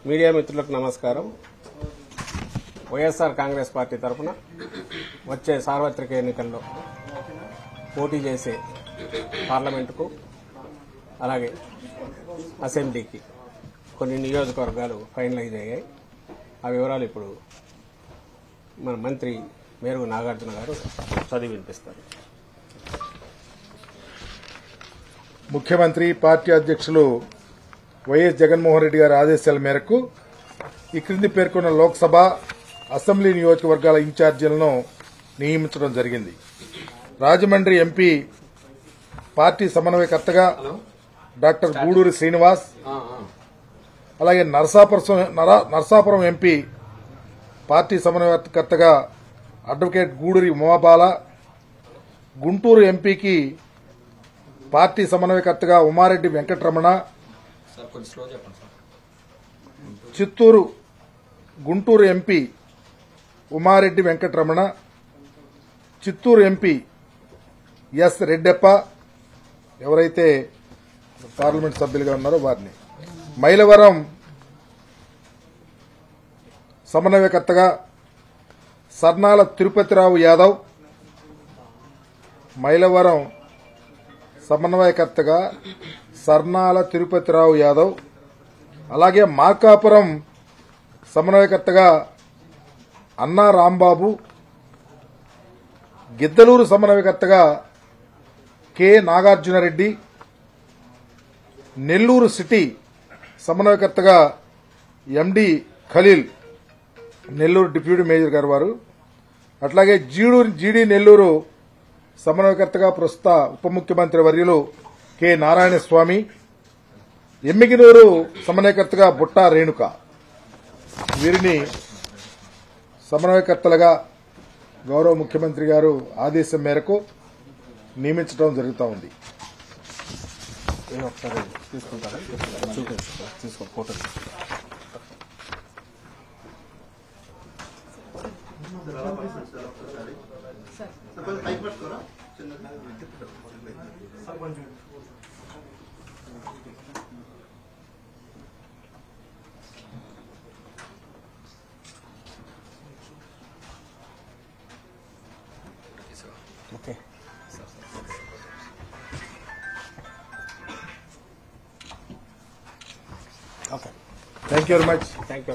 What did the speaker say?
Media మిత్రులకు నమస్కారం. YSR Congress party తరఫున వచ్చే సార్వత్రిక ఎన్నికల్లో పోటీ చేసే పార్లమెంటుకు అలాగే అసెంబ్లీకి కొన్ని నియోజకవర్గాలు ఫైనలైజ్ అయ్యాయి. ఆ వివరాలు ఇప్పుడు మన మంత్రి మేరుగు నాగార్జున గారు చదివి వినిపిస్తారు. ముఖ్యమంత్రి పార్టీ అధ్యక్షులు వైఎస్ జగన్మోహన్ రెడ్డి గారి ఆదేశాల మేరకు ఈ క్రింది పేర్కొన్న లోక్సభ అసెంబ్లీ నియోజకవర్గాల ఇన్ఛార్జీలను నియమించడం జరిగింది. రాజమండ్రి ఎంపీ పార్టీ సమన్వయకర్తగా డాక్టర్ గూడూరి శ్రీనివాస్, అలాగే నరసాపురం ఎంపీ పార్టీ సమన్వయకర్తగా అడ్వకేట్ గూడూరి ఉమాబాల, గుంటూరు ఎంపీకి పార్టీ సమన్వయకర్తగా Umareddy Venkataramana, Guntur MP Umareddy Venkataramana, Chittoor MP S Reddeppa, ఎవరైతే పార్లమెంట్ సభ్యులుగా ఉన్నారో వారిని, మైలవరం సమన్వయకర్తగా సర్నాల తిరుపతిరావు యాదవ్, మైలవరం సమన్వయకర్తగా సర్నాల తిరుపతిరావు యాదవ్, అలాగే మార్కాపురం సమన్వయకర్తగా అన్నా రాంబాబు, గిద్దలూరు సమన్వయకర్తగా కె నాగార్జునరెడ్డి, నెల్లూరు సిటీ సమన్వయకర్తగా ఎండి ఖలీల్, నెల్లూరు డిప్యూటీ మేయర్ గారు వారు, అట్లాగే జీడీ నెల్లూరు సమన్వయకర్తగా ప్రస్తుత ఉప ముఖ్యమంత్రి వర్యులు కె నారాయణస్వామి, ఎమ్మిగినూరు సమన్వయకర్తగా బుట్టా రేణుక, వీరిని సమన్వయకర్తలుగా గౌరవ ముఖ్యమంత్రి గారు ఆదేశం మేరకు నియమించడం జరుగుతూ ఉంది. Okay, thank you very much. Thank you.